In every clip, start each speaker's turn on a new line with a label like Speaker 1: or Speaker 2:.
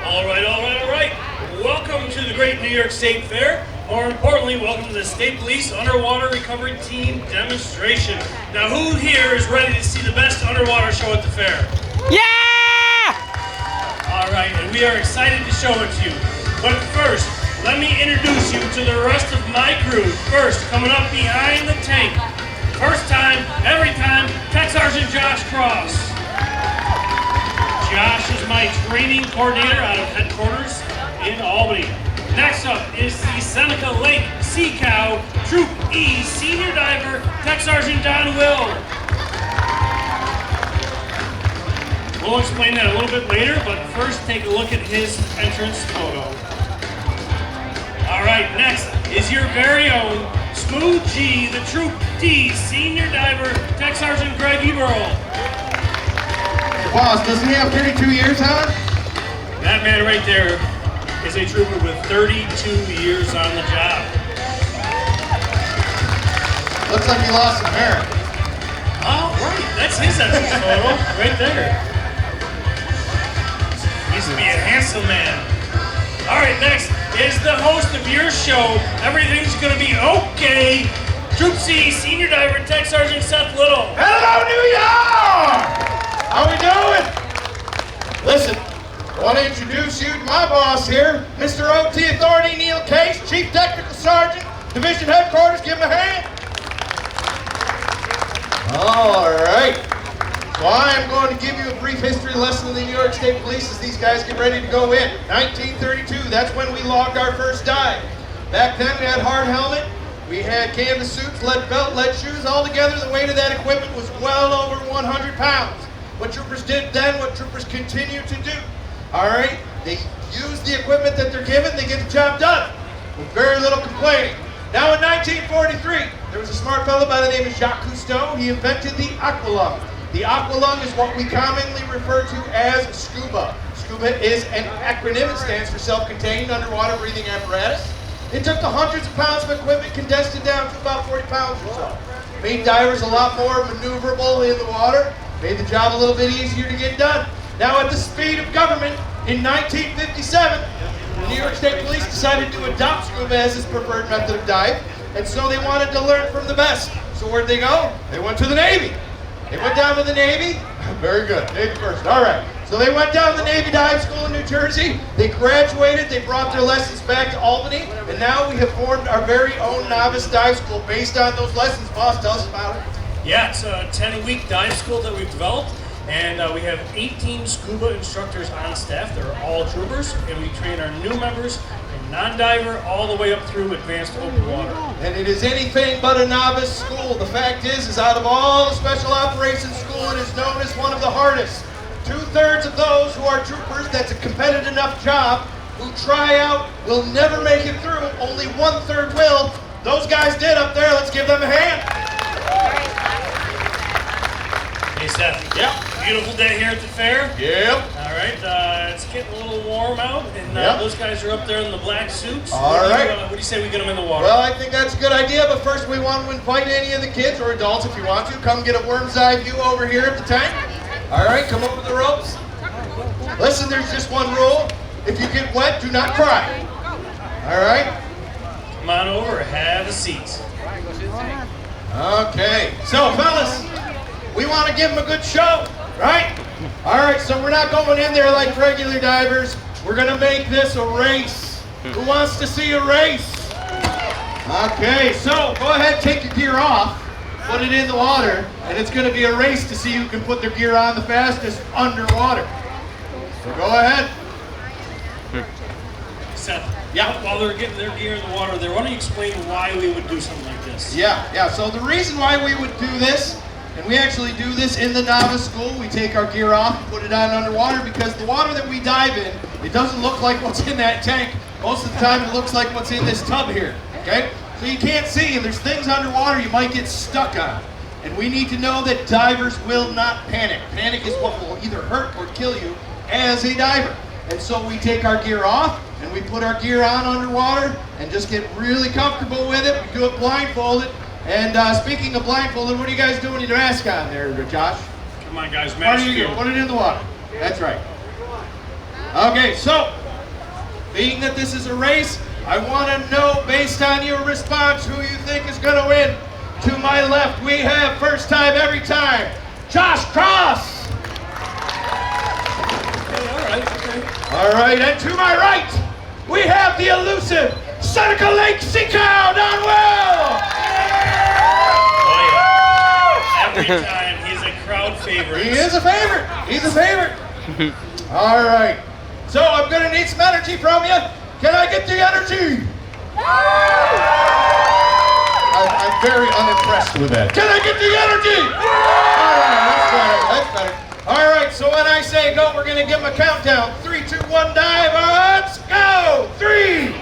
Speaker 1: All right. Welcome to the Great New York State Fair. More importantly, welcome to the State Police Underwater Recovery Team demonstration. Now, who here is ready to see the best underwater show at the fair?
Speaker 2: Yeah!
Speaker 1: All right, and we are excited to show it to you. But first, let me introduce you to the rest of my crew. First, coming up behind the tank. First time, every time, Tech Sergeant Josh Cross. Josh is my training coordinator out of headquarters in Albany. Next up is the Seneca Lake Sea Cow Troop E Senior Diver, Tech Sergeant Don Will. We'll explain that a little bit later, but first take a look at his entrance photo. All right, next is your very own Smooth G, the Troop D Senior Diver, Tech Sergeant Greg Eberl.
Speaker 3: Boss, doesn't he have 32 years on?
Speaker 1: That man right there is a trooper with 32 years on the job.
Speaker 3: Looks like he lost some hair.
Speaker 1: Oh, right. That's his entrance photo right there. Used to be a handsome man. All right, next is the host of your show. Everything's going to be okay. Troop C Senior Diver, Tech Sergeant Seth Little.
Speaker 3: Hello, New York! How we doing? Listen, I want to introduce you to my boss here, Mr. OT Authority Neil Case, Chief Technical Sergeant, Division Headquarters. Give him a hand. All right. So I am going to give you a brief history lesson of the New York State Police as these guys get ready to go in. 1932, that's when we logged our first dive. Back then we had hard helmet, we had canvas suits, lead belt, lead shoes. All together the weight of that equipment was well over 100 pounds. What troopers did then, what troopers continue to do. All right, they use the equipment that they're given, they get the job done with very little complaining. Now in 1943, there was a smart fellow by the name of Jacques Cousteau. He invented the aqualung. The aqualung is what we commonly refer to as scuba. Scuba is an acronym. It stands for self-contained underwater breathing apparatus. It took the hundreds of pounds of equipment, condensed it down to about 40 pounds or so. Made divers a lot more maneuverable in the water. Made the job a little bit easier to get done. Now at the speed of government, in 1957, the New York State Police decided to adopt scuba as its preferred method of dive, and so they wanted to learn from the best. So where'd they go? They went to the Navy. They went down to the Navy. Very good, Navy first, all right. So they went down to the Navy Dive School in New Jersey. They graduated, they brought their lessons back to Albany, and now we have formed our very own novice dive school based on those lessons. Boss, tell us about it.
Speaker 1: Yeah, it's a 10-week dive school that we've developed, and we have 18 scuba instructors on staff. They're all troopers, and we train our new members from non-diver all the way up through advanced open water.
Speaker 3: And it is anything but a novice school. The fact is out of all the special operations school, it is known as one of the hardest. 2/3 of those who are troopers, that's a competitive enough job, who try out will never make it through. Only 1/3 will. Those guys did up there. Let's give them a hand.
Speaker 1: Hey Seth.
Speaker 3: Yep.
Speaker 1: Beautiful day here at the fair.
Speaker 3: Yep.
Speaker 1: All right, it's getting a little warm out, and those guys are up there in the black suits.
Speaker 3: All right.
Speaker 1: What do you say we get them in the water?
Speaker 3: Well, I think that's a good idea, but first we want to invite any of the kids or adults, if you want to, come get a worm's eye view over here at the tank. All right, come over the ropes. Listen, there's just one rule. If you get wet, do not cry. All right?
Speaker 1: Come on over, have a seat.
Speaker 3: Okay, so fellas, we want to give them a good show, right? All right, so we're not going in there like regular divers. We're going to make this a race. Who wants to see a race? Okay, so go ahead, take your gear off, put it in the water, and it's going to be a race to see who can put their gear on the fastest underwater. So go ahead.
Speaker 1: Seth,
Speaker 3: yeah.
Speaker 1: While they're getting their gear in the water there, why don't you explain why we would do something like this?
Speaker 3: Yeah, so the reason why we would do this, and we actually do this in the novice school, we take our gear off and put it on underwater, because the water that we dive in, it doesn't look like what's in that tank. Most of the time it looks like what's in this tub here, okay? So you can't see, and there's things underwater you might get stuck on. And we need to know that divers will not panic. Panic is what will either hurt or kill you as a diver. And so we take our gear off, and we put our gear on underwater, and just get really comfortable with it. We do it blindfolded. And speaking of blindfolded, what are you guys doing with your mask on there, Josh?
Speaker 1: Come on, guys,
Speaker 3: What
Speaker 1: mask
Speaker 3: are you
Speaker 1: you.
Speaker 3: doing? Put it in the water. That's right. Okay, so Being that this is a race, I want to know, based on your response, who you think is going to win. To my left, we have first time, every time, Josh Cross.
Speaker 1: Hey, all right, okay.
Speaker 3: All right, and to my right, we have the elusive Seneca Lake Sea Cow, Don Will.
Speaker 1: Oh, yeah. Every time, he's a crowd favorite.
Speaker 3: He is a favorite. He's a favorite. All right. So I'm going to need some energy from you. Can I get the energy? I'm very unimpressed with that. Can I get the energy? All right, that's better. That's better. All right, so when I say go, we're going to give them a countdown. 3, 2, 1, dive. Let's go. 3, 2,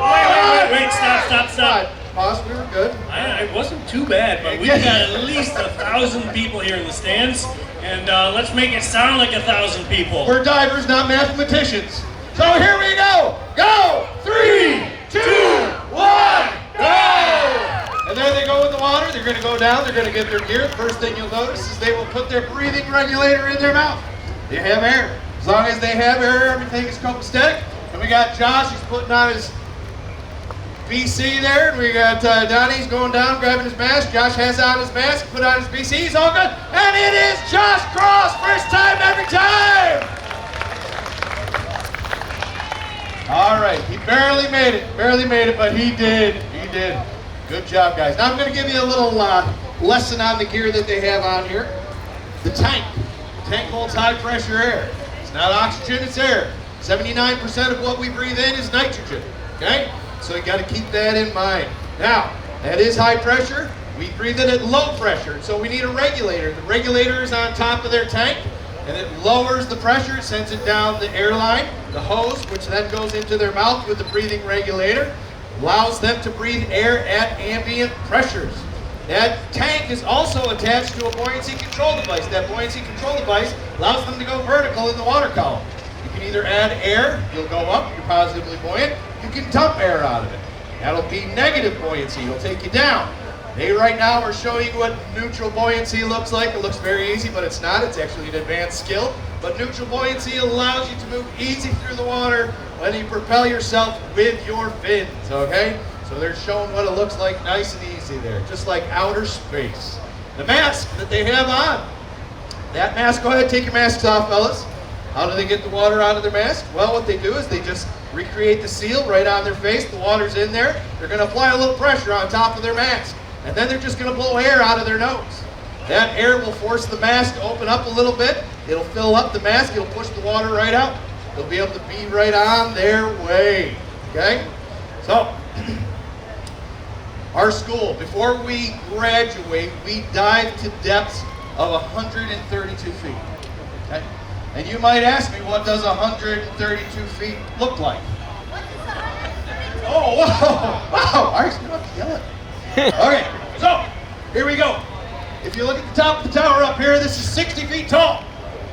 Speaker 3: 1.
Speaker 1: Wait, stop.
Speaker 3: Pause, we were good.
Speaker 1: It wasn't too bad, but we've got at least 1,000 people here in the stands, and let's make it sound like 1,000 people.
Speaker 3: We're divers, not mathematicians. So here we go. Go. 3, 2, 1, go. And there they go in the water. They're going to go down. They're going to get their gear. The first thing you'll notice is they will put their breathing regulator in their mouth. They have air. As long as they have air, everything is copacetic. And we got Josh. He's putting on his BC there, and we got Donnie's going down, grabbing his mask. Josh has on his mask, put on his BC, he's all good. And it is Josh Cross, first time, every time. All right, he barely made it, but he did. Good job, guys. Now I'm going to give you a little lesson on the gear that they have on here. The tank. The tank holds high pressure air. It's not oxygen, it's air. 79% of what we breathe in is nitrogen, okay? So you got to keep that in mind. Now, that is high pressure. We breathe it at low pressure, so we need a regulator. The regulator is on top of their tank, and it lowers the pressure. It sends it down the airline, the hose, which then goes into their mouth with the breathing regulator, allows them to breathe air at ambient pressures. That tank is also attached to a buoyancy control device. That buoyancy control device allows them to go vertical in the water column. You can either add air, you'll go up, you're positively buoyant. You can dump air out of it. That'll be negative buoyancy, it'll take you down. They right now are showing you what neutral buoyancy looks like. It looks very easy, but it's not. It's actually an advanced skill. But neutral buoyancy allows you to move easy through the water when you propel yourself with your fins, okay? So they're showing what it looks like nice and easy there, just like outer space. The mask that they have on, that mask, go ahead, take your masks off, fellas. How do they get the water out of their mask? Well, what they do is they just recreate the seal right on their face. The water's in there. They're going to apply a little pressure on top of their mask. And then they're just going to blow air out of their nose. That air will force the mask to open up a little bit. It'll fill up the mask. It'll push the water right out. They'll be able to be right on their way. Okay? So, our school, before we graduate, we dive to depths of 132 feet. Okay? And you might ask me, what does 132 feet look like? Oh, wow, all right, so you don't have to yell at me. Okay, so, here we go. If you look at the top of the tower up here, this is 60 feet tall.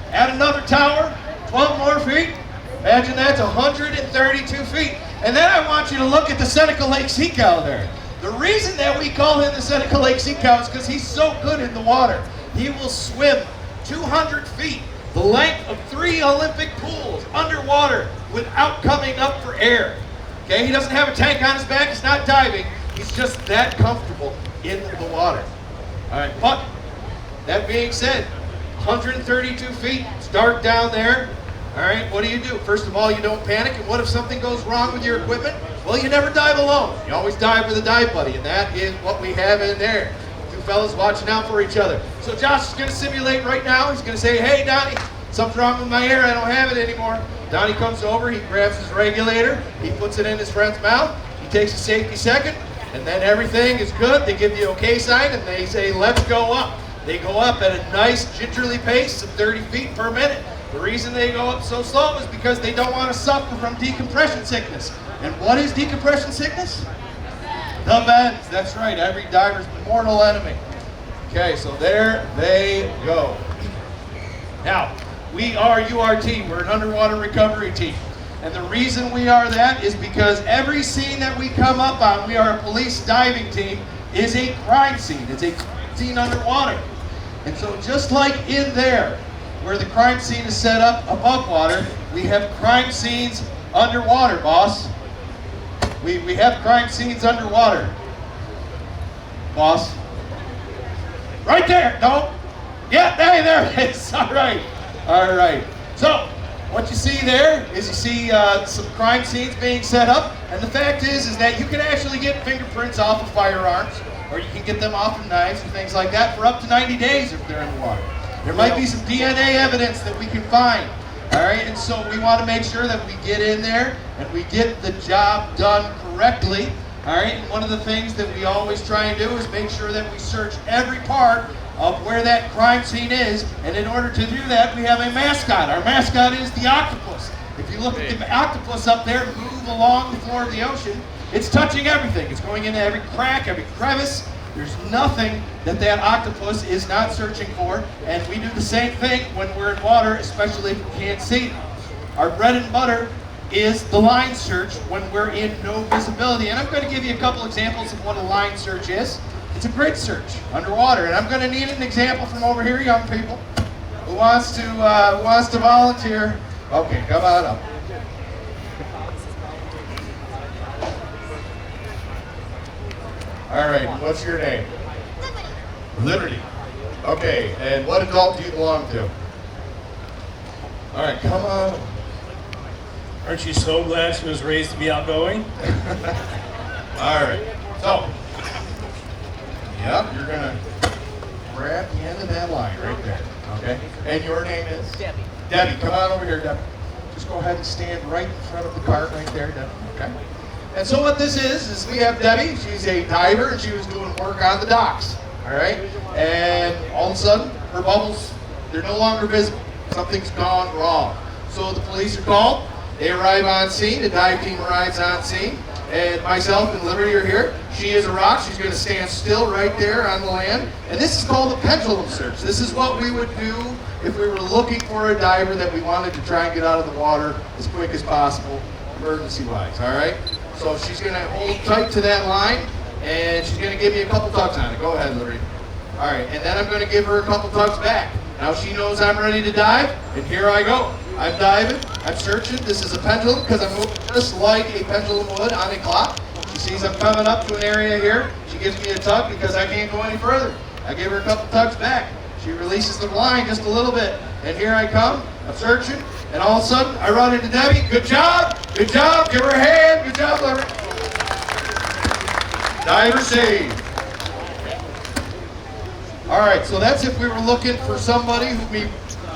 Speaker 3: Add another tower, 12 more feet. Imagine that's 132 feet. And then I want you to look at the Seneca Lake Sea Cow there. The reason that we call him the Seneca Lake Sea Cow is because he's so good in the water. He will swim 200 feet. The length of 3 Olympic pools underwater without coming up for air. Okay, he doesn't have a tank on his back, he's not diving, he's just that comfortable in the water. All right, but that being said, 132 feet, start down there. All right, what do? First of all, you don't panic, and what if something goes wrong with your equipment? Well, you never dive alone. You always dive with a dive buddy, and that is what we have in there. Two fellas watching out for each other. So Josh is going to simulate right now. He's going to say, hey, Donnie, something's wrong with my air. I don't have it anymore. Donnie comes over. He grabs his regulator. He puts it in his friend's mouth. He takes a safety second, and then everything is good. They give the okay sign, and they say, let's go up. They go up at a nice gingerly pace of 30 feet per minute. The reason they go up so slow is because they don't want to suffer from decompression sickness. And what is decompression sickness? The bends. That's right. Every diver's mortal enemy. Okay, so there they go. Now, we are URT. We're an underwater recovery team. And the reason we are that is because every scene that we come up on, we are a police diving team, is a crime scene. It's a crime scene underwater. And so just like in there, where the crime scene is set up above water, we have crime scenes underwater, boss. We have crime scenes underwater. Boss. Right there, no. Yeah, hey, there it is. All right. All right. So, what you see there is you see some crime scenes being set up, and the fact is that you can actually get fingerprints off of firearms, or you can get them off of knives and things like that for up to 90 days if they're in the water. There might be some DNA evidence that we can find. All right, and so we want to make sure that we get in there and we get the job done correctly. All right, and one of the things that we always try and do is make sure that we search every part of where that crime scene is, and in order to do that, we have a mascot. Our mascot is the octopus. If you look at the octopus up there move along the floor of the ocean, it's touching everything. It's going into every crack, every crevice. There's nothing that octopus is not searching for, and we do the same thing when we're in water, especially if we can't see. Our bread and butter is the line search when we're in no visibility, and I'm going to give you a couple examples of what a line search is. It's a grid search underwater, and I'm going to need an example from over here, young people. Who wants to volunteer? Okay, come on up. All right, what's your name? Liberty. Okay, and what adult do you belong to? All right, come on.
Speaker 1: Aren't you so glad she was raised to be outgoing?
Speaker 3: All right, so. Yep, you're gonna grab the end of that line right there, okay? And your name is?
Speaker 2: Debbie.
Speaker 3: Debbie, come on over here, Debbie. Just go ahead and stand right in front of the cart right there, Debbie, okay? And so what this is we have Debbie, she's a diver, and she was doing work on the docks, all right? And all of a sudden, her bubbles, they're no longer visible. Something's gone wrong. So the police are called, they arrive on scene, the dive team arrives on scene, and myself and Liberty are here. She is a rock. She's going to stand still right there on the land. And this is called a pendulum search. This is what we would do if we were looking for a diver that we wanted to try and get out of the water as quick as possible, emergency-wise, all right? So she's going to hold tight to that line, and she's going to give me a couple tugs on it. Go ahead, Liberty. All right, and then I'm going to give her a couple tugs back. Now she knows I'm ready to dive, and here I go. I'm diving, I'm searching. This is a pendulum because I'm moving just like a pendulum would on a clock. She sees I'm coming up to an area here. She gives me a tug because I can't go any further. I give her a couple tugs back. She releases the line just a little bit. And here I come, I'm searching, and all of a sudden I run into Debbie. Good job, give her a hand. Good job, Larry. Diver saved. All right, so that's if we were looking for somebody who'd be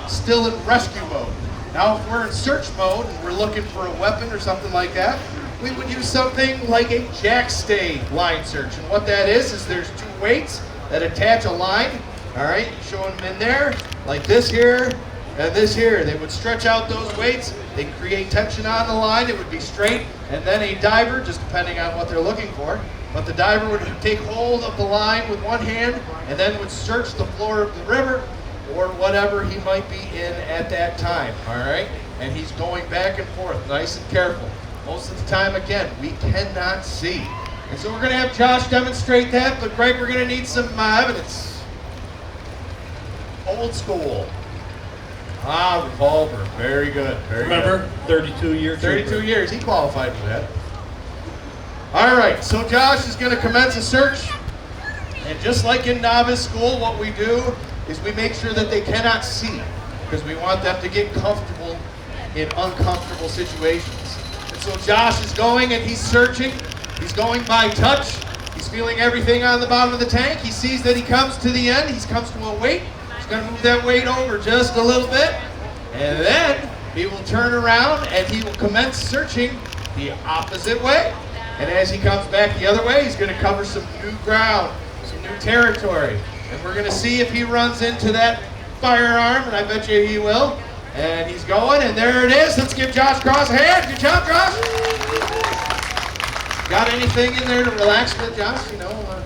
Speaker 3: still in rescue mode. Now, if we're in search mode and we're looking for a weapon or something like that, we would use something like a jackstay line search. And what that is there's two weights that attach a line. All right, show them in there, like this here and this here. They would stretch out those weights. They create tension on the line. It would be straight. And then a diver, just depending on what they're looking for, but the diver would take hold of the line with one hand and then would search the floor of the river or whatever he might be in at that time, all right? And he's going back and forth, nice and careful. Most of the time, again, we cannot see. And so we're gonna have Josh demonstrate that, but Greg, we're gonna need some evidence. Old school. Ah, revolver, very good, very
Speaker 1: Remember,
Speaker 3: good.
Speaker 1: 32 years.
Speaker 3: 32 years, he qualified for that. All right, so Josh is gonna commence a search. And just like in novice school, what we do is we make sure that they cannot see because we want them to get comfortable in uncomfortable situations. And so Josh is going and he's searching. He's going by touch. He's feeling everything on the bottom of the tank. He sees that he comes to the end. He comes to a weight. He's going to move that weight over just a little bit. And then he will turn around and he will commence searching the opposite way. And as he comes back the other way, he's going to cover some new ground, some new territory. And we're going to see if he runs into that firearm, and I bet you he will. And he's going, and there it is. Let's give Josh Cross a hand. Good job, Josh. Got anything in there to relax with, Josh? You know,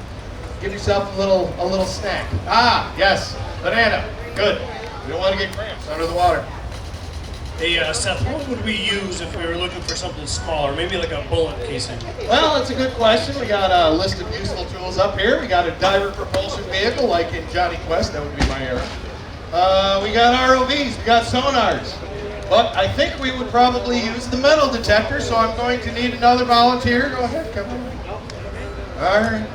Speaker 3: give yourself a little snack. Ah, yes, banana. Good. We don't want to get cramps under the water.
Speaker 1: Hey, Seth, what would we use if we were looking for something smaller? Maybe like a bullet casing.
Speaker 3: Well, it's a good question. We got a list of useful tools up here. We got a diver propulsion vehicle, like in Johnny Quest. That would be my era. We got ROVs. We got sonars. But I think we would probably use the metal detector, so I'm going to need another volunteer. Go ahead, come on. All right.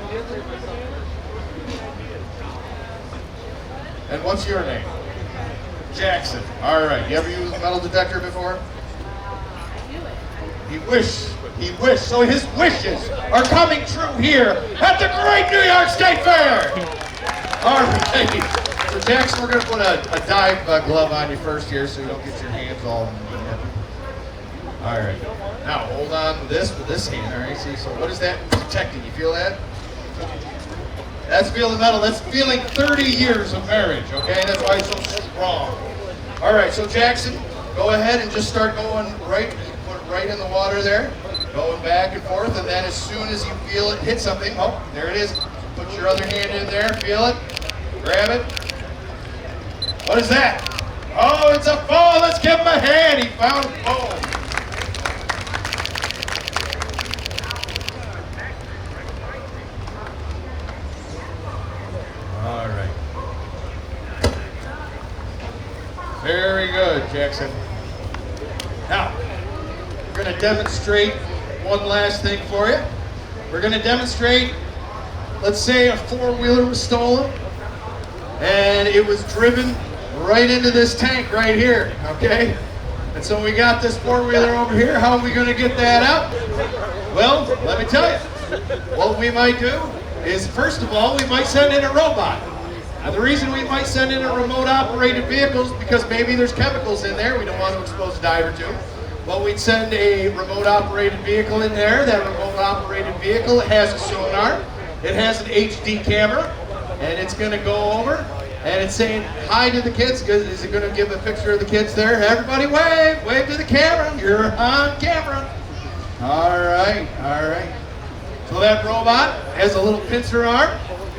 Speaker 3: And what's your name? Jackson. All right. You ever used a metal detector before? He wished. So his wishes are coming true here at the Great New York State Fair. All right. So Jackson, we're going to put a dive glove on you first here so you don't get your hands all muddy. All right. Now hold on to this with this hand. All right. See. So what is that detecting? You feel that? That's feeling metal. That's feeling 30 years of marriage. Okay. That's why it's so strong. All right. So Jackson, go ahead and just start going right. Put it right in the water there. Going back and forth, and then as soon as you feel it hit something, oh, there it is. Put your other hand in there, feel it, grab it. What is that? Oh, it's a phone. Let's give him a hand. He found a phone. All right. Very good, Jackson. Now, we're going to demonstrate one last thing for you. We're going to demonstrate, let's say a four-wheeler was stolen and it was driven right into this tank right here, okay? And so we got this four-wheeler over here. How are we going to get that out? Well, let me tell you. What we might do is, first of all, we might send in a robot. Now, the reason we might send in a remote-operated vehicle is because maybe there's chemicals in there we don't want to expose a diver to. Well, we'd send a remote-operated vehicle in there. That remote-operated vehicle has a sonar. It has an HD camera, and it's going to go over, and it's saying hi to the kids. Is it going to give a picture of the kids there? Everybody wave! Wave to the camera. You're on camera. All right, all right. So that robot has a little pincer arm.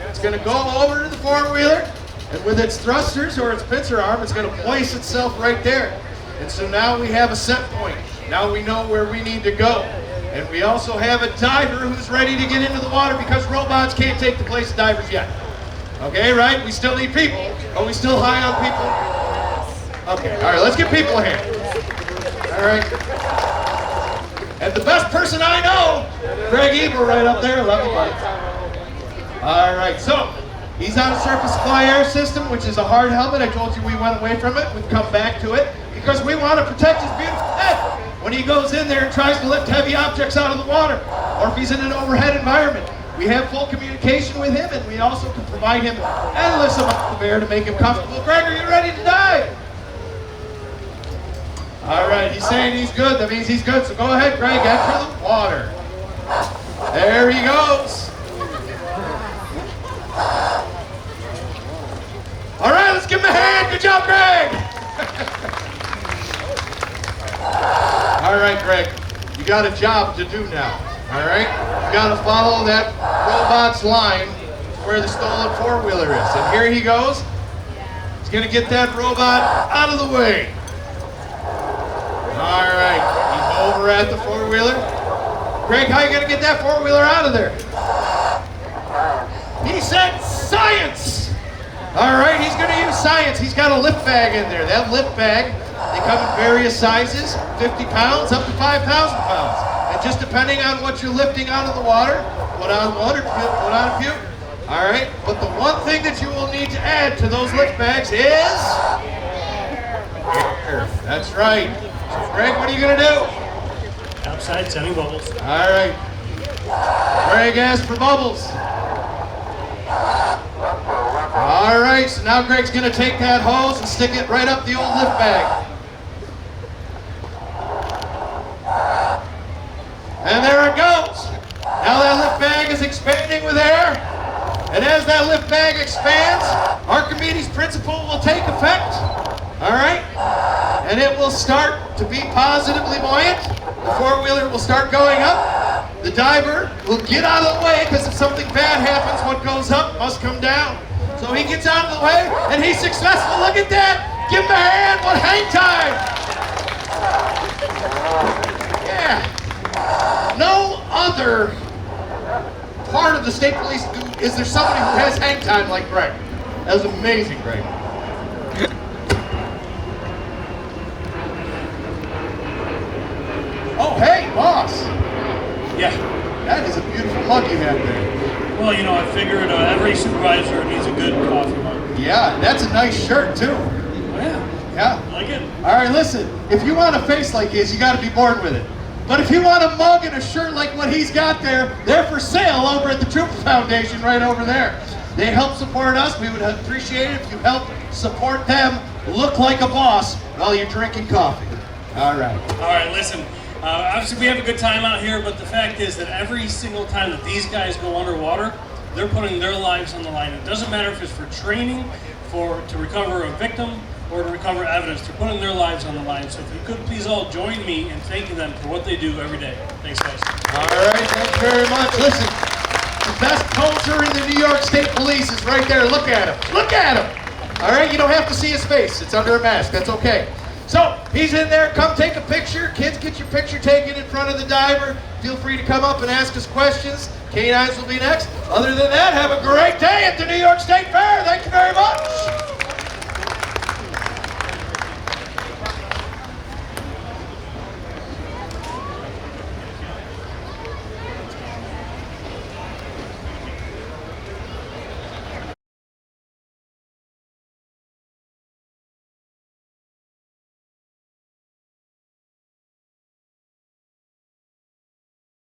Speaker 3: It's going to go over to the four-wheeler, and with its thrusters or its pincer arm, it's going to place itself right there. And so now we have a set point. Now we know where we need to go. And we also have a diver who's ready to get into the water because robots can't take the place of divers yet. Okay, right? We still need people. Are we still high on people? Okay, all right, let's give people a hand. All right. And the best person I know, Greg Ebel right up there. Love you, buddy. All right, so he's on a surface supply air system, which is a hard helmet. I told you we went away from it. We've come back to it because we want to protect his beautiful head when he goes in there and tries to lift heavy objects out of the water, or if he's in an overhead environment. We have full communication with him, and we also can provide him endless amounts of air to make him comfortable. Greg, are you ready to dive? All right, he's saying he's good. That means he's good. So go ahead, Greg, enter the water. There he goes. All right, let's give him a hand. Good job, Greg. All right, Greg, you got a job to do now. All right, you got to follow that robot's line where the stolen four-wheeler is. And here he goes. He's going to get that robot out of the way. All right, he's over at the four-wheeler. Greg, how are you going to get that four-wheeler out of there? He said science. All right, he's going to use science. He's got a lift bag in there. That lift bag, they come in various sizes, 50 pounds up to 5,000 pounds. And just depending on what you're lifting out of the water, put on one or put on a few. All right, but the one thing that you will need to add to those lift bags is air. That's right. So Greg, what are you going to do?
Speaker 1: Outside, sending bubbles.
Speaker 3: All right. Greg asked for bubbles. All right, so now Greg's going to take that hose and stick it right up the old lift bag. And there it goes. Now that lift bag is expanding with air. And as that lift bag expands, Archimedes' principle will take effect. All right? And it will start to be positively buoyant. The four-wheeler will start going up. The diver will get out of the way because if something bad happens, what goes up must come down. So he gets out of the way and he's successful. Look at that. Give him a hand. What hang time. Yeah. No other part of the state police is there somebody who has hang time like Greg. That was amazing, Greg. Oh, hey, boss.
Speaker 1: Yeah.
Speaker 3: That is a beautiful mug you have there.
Speaker 1: Well, you know, I figured every supervisor needs a good coffee mug.
Speaker 3: Yeah, that's a nice shirt, too.
Speaker 1: Oh, yeah.
Speaker 3: Yeah.
Speaker 1: I like it.
Speaker 3: All right, listen. If you want a face like his, you got to be born with it. But if you want a mug and a shirt like what he's got there, they're for sale over at the Trooper Foundation right over there. They help support us. We would appreciate it if you help support them. Look like a boss while you're drinking coffee. All right.
Speaker 1: All right, listen. Obviously, we have a good time out here, but the fact is that every single time that these guys go underwater, they're putting their lives on the line. It doesn't matter if it's for training, to recover a victim, or to recover evidence. They're putting their lives on the line. So if you could please all join me in thanking them for what they do every day. Thanks, guys.
Speaker 3: All right, thank you very much. Listen, the best poser in the New York State Police is right there. Look at him. Look at him. All right, you don't have to see his face. It's under a mask. That's okay. So he's in there. Come take a picture. Kids, get your picture taken in front of the diver. Feel free to come up and ask us questions. K9s will be next. Other than that, have a great day at the New York State Fair. Thank you very much.